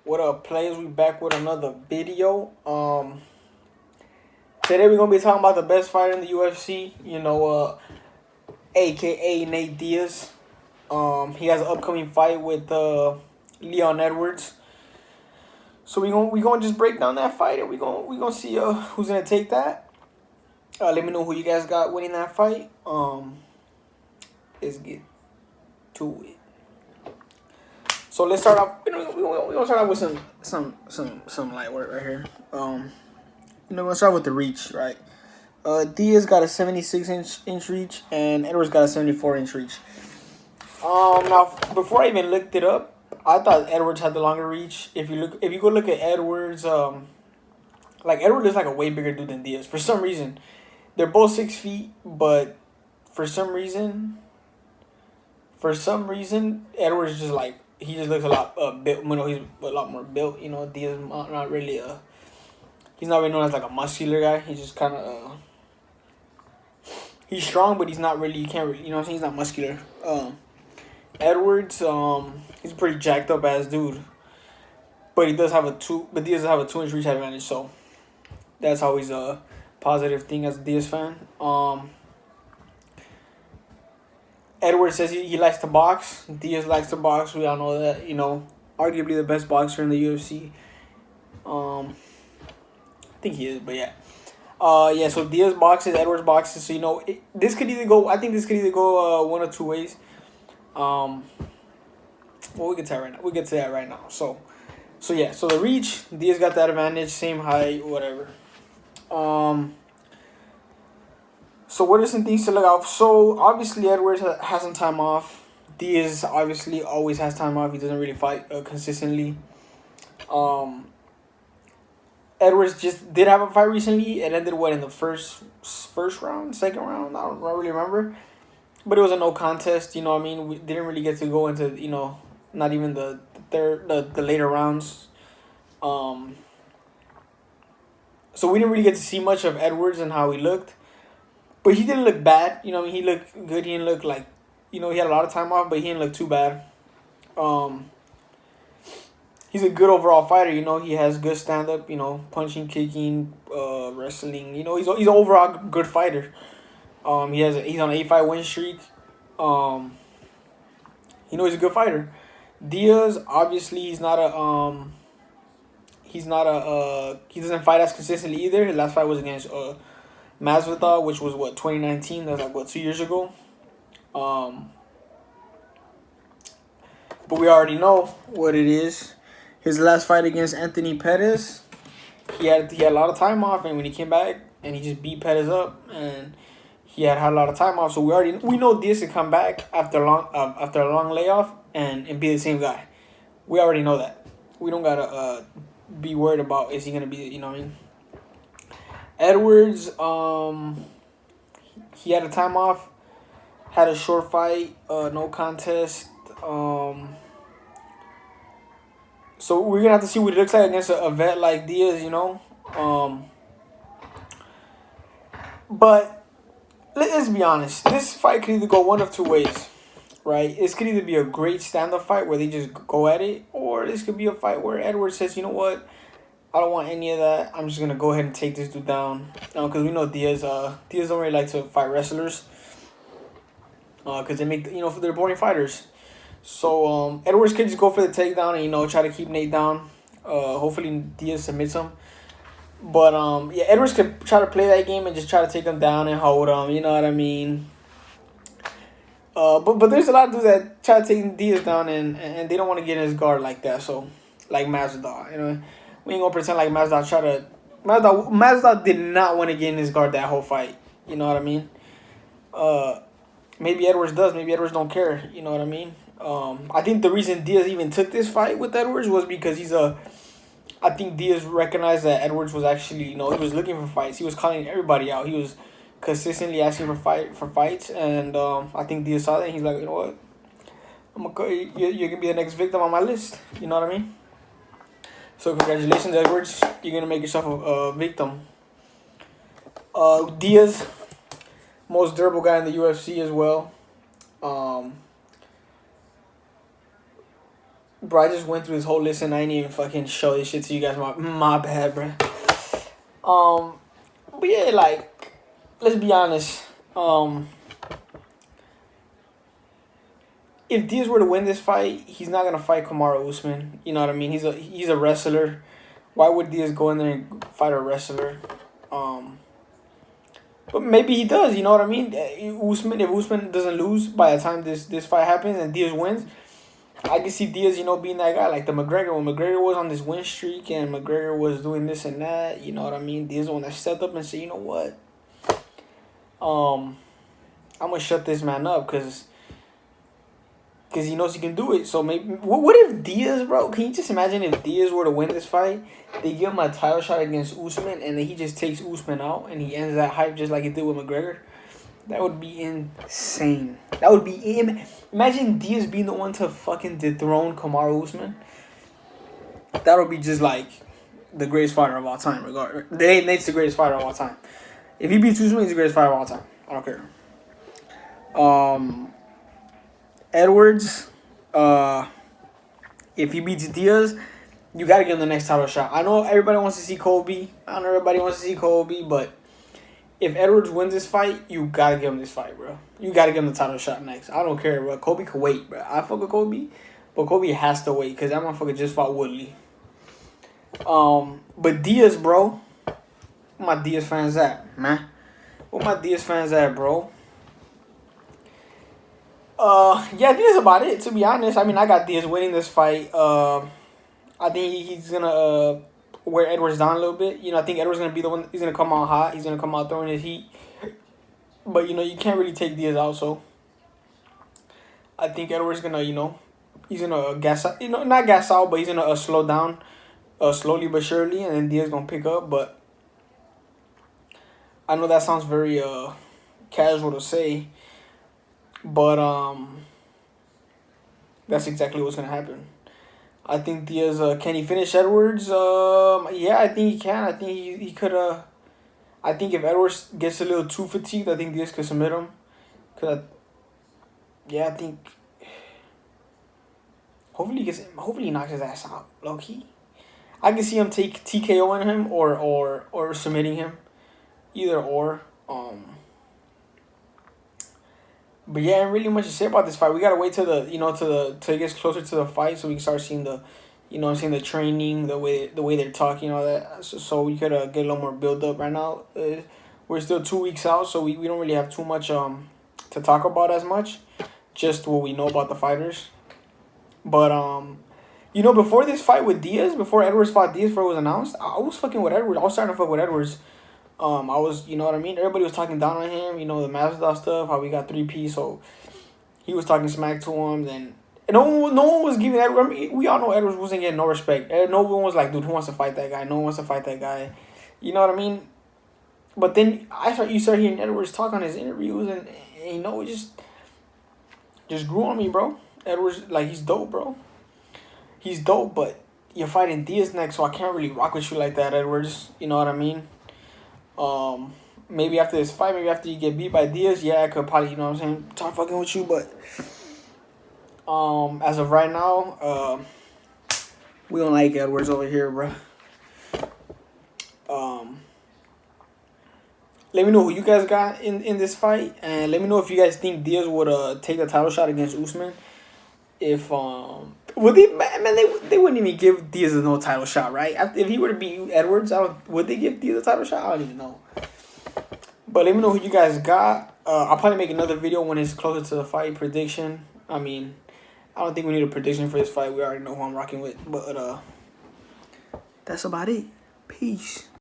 What up, players? We back with another video. Today we're gonna be talking about the best fighter in the UFC. AKA Nate Diaz. He has an upcoming fight with Leon Edwards. So we gonna just break down that fight, and we gonna see who's gonna take that. Let me know who you guys got winning that fight. Let's get to it. So let's start off. We're gonna start off with some light work right here. We're gonna start with the reach, right? Diaz got a 76-inch reach, and Edwards got a 74-inch reach. Now before I even looked it up, I thought Edwards had the longer reach. If you go look at Edwards, like Edwards is like a way bigger dude than Diaz. For some reason, they're both 6 feet, but for some reason, Edwards just like. He just looks a lot built. He's a lot more built. Diaz not really he's not really known as like a muscular guy. He's just kind of he's strong, but he's not really. You can't really, what I'm saying? He's not muscular. Edwards, he's a pretty jacked up ass dude, but he does have But Diaz does have a 2-inch reach advantage, so that's always a positive thing as a Diaz fan. Edwards says he likes to box. Diaz likes to box. We all know that. Arguably the best boxer in the UFC. I think he is, but yeah. So Diaz boxes, Edwards boxes. So this could either go. I think this could either go one or two ways. Well, we get to that right now. So the reach, Diaz got that advantage, same height, whatever. So what are some things to look out? So obviously Edwards has some time off. Diaz obviously always has time off. He doesn't really fight consistently. Edwards just did have a fight recently. It ended in the first round, second round. I don't really remember, but it was a no contest. You know what I mean? We didn't really get to go into not even the later rounds. So we didn't really get to see much of Edwards and how he looked. But he didn't look bad. He looked good. He didn't look like, he had a lot of time off, but he didn't look too bad. He's a good overall fighter. He has good stand-up, punching, kicking, wrestling. He's an overall good fighter. He's on an 8-fight win streak. He's a good fighter. Diaz, obviously, he doesn't fight as consistently either. His last fight was against Masvidal, which was 2019. That was 2 years ago. But we already know what it is. His last fight against Anthony Pettis, he had a lot of time off, and when he came back and he just beat Pettis up, and he had a lot of time off. So we know Diaz can come back after a long layoff and be the same guy. We already know that. We don't gotta be worried about is he gonna be, you know what I mean. Edwards, he had a time off, had a short fight, no contest. So we're gonna have to see what it looks like against a vet like Diaz, But let's be honest, this fight could either go one of two ways, right? This could either be a great stand-up fight where they just go at it, or this could be a fight where Edwards says, you know what? I don't want any of that. I'm just going to go ahead and take this dude down. Because we know Diaz don't really like to fight wrestlers. Because they make, they're boring fighters. So Edwards could just go for the takedown and, try to keep Nate down. Hopefully Diaz submits him. But, Edwards could try to play that game and just try to take him down and hold him. You know what I mean? But there's a lot of dudes that try to take Diaz down and they don't want to get in his guard like that. So, like Masvidal, we ain't gonna pretend like Masvidal did not want to get in his guard that whole fight. You know what I mean? Maybe Edwards does. Maybe Edwards don't care. You know what I mean? I think the reason Diaz even took this fight with Edwards was because I think Diaz recognized that Edwards was actually, he was looking for fights. He was calling everybody out. He was consistently asking for fights, and I think Diaz saw that. And he's like, you know what? You're gonna be the next victim on my list. You know what I mean? So congratulations, Edwards. You're gonna make yourself a victim. Diaz, most durable guy in the UFC as well. Bro, I just went through this whole list and I didn't even fucking show this shit to you guys. My bad, bro. But yeah, like, let's be honest. If Diaz were to win this fight, he's not gonna fight Kamaru Usman. You know what I mean? He's a wrestler. Why would Diaz go in there and fight a wrestler? But maybe he does. You know what I mean? If Usman doesn't lose by the time this fight happens and Diaz wins, I can see Diaz, being that guy like the McGregor. When McGregor was on this win streak and McGregor was doing this and that, you know what I mean? Diaz the one that stepped up and said, you know what? I'm gonna shut this man up because he knows he can do it. So maybe what if Diaz, bro? Can you just imagine if Diaz were to win this fight, they give him a title shot against Usman, and then he just takes Usman out and he ends that hype just like he did with McGregor? That would be insane. That would be imagine Diaz being the one to fucking dethrone Kamaru Usman. That would be just like the greatest fighter of all time. Regardless, Nate's the greatest fighter of all time. If he beats Usman, he's the greatest fighter of all time. I don't care. Edwards, if he beats Diaz, you gotta give him the next title shot. I know everybody wants to see Kobe. But if Edwards wins this fight, you gotta give him this fight, bro. You gotta give him the title shot next. I don't care, bro. Kobe can wait, bro. I fuck with Kobe, but Kobe has to wait because that motherfucker just fought Woodley. But Diaz, bro. Where my Diaz fans at, man? Where my Diaz fans at, bro? Yeah, I think that's about it, to be honest. I mean, I got Diaz winning this fight. I think he's gonna wear Edwards down a little bit. I think Edwards gonna be the one. He's gonna come out hot. He's gonna come out throwing his heat. But you can't really take Diaz out. So I think Edwards gonna he's gonna gas out. Not gas out, but he's gonna slow down, slowly but surely, and then Diaz gonna pick up. But I know that sounds very casual to say, but that's exactly what's gonna happen. I think Diaz, can he finish Edwards? Yeah, I think he can. I think he could. I think if Edwards gets a little too fatigued, I think Diaz could submit him. I think. Hopefully he knocks his ass out, low key. I can see him take TKO on him or submitting him, either or. But yeah, ain't really much to say about this fight. We gotta wait till till it gets closer to the fight, so we can start seeing the, the training, the way they're talking, all that. So we could get a little more build up. Right now, we're still 2 weeks out, so we don't really have too much to talk about as much, just what we know about the fighters. But before this fight with Diaz, before Edwards fought Diaz, before it was announced, I was fucking with Edwards. I was starting to fuck with Edwards. I was, you know what I mean? Everybody was talking down on him, the Masvidal stuff, how we got 3P, so he was talking smack to him, then no one was giving Edwards, we all know Edwards wasn't getting no respect. No one was like, dude, who wants to fight that guy? No one wants to fight that guy. You know what I mean? But then you start hearing Edwards talk on his interviews, and it just grew on me, bro. Edwards, like, he's dope, bro. He's dope, but you're fighting Diaz next, so I can't really rock with you like that, Edwards. You know what I mean? Maybe after this fight, maybe after you get beat by Diaz, yeah, I could probably, start fucking with you, but as of right now, we don't like Edwards over here, bro. Let me know who you guys got in this fight, and let me know if you guys think Diaz would take the title shot against Usman. If would they, man, they wouldn't even give Diaz no title shot, right? If he were to beat Edwards, would they give Diaz a title shot? I don't even know. But let me know who you guys got. I'll probably make another video when it's closer to the fight prediction. I mean, I don't think we need a prediction for this fight. We already know who I'm rocking with. But that's about it. Peace.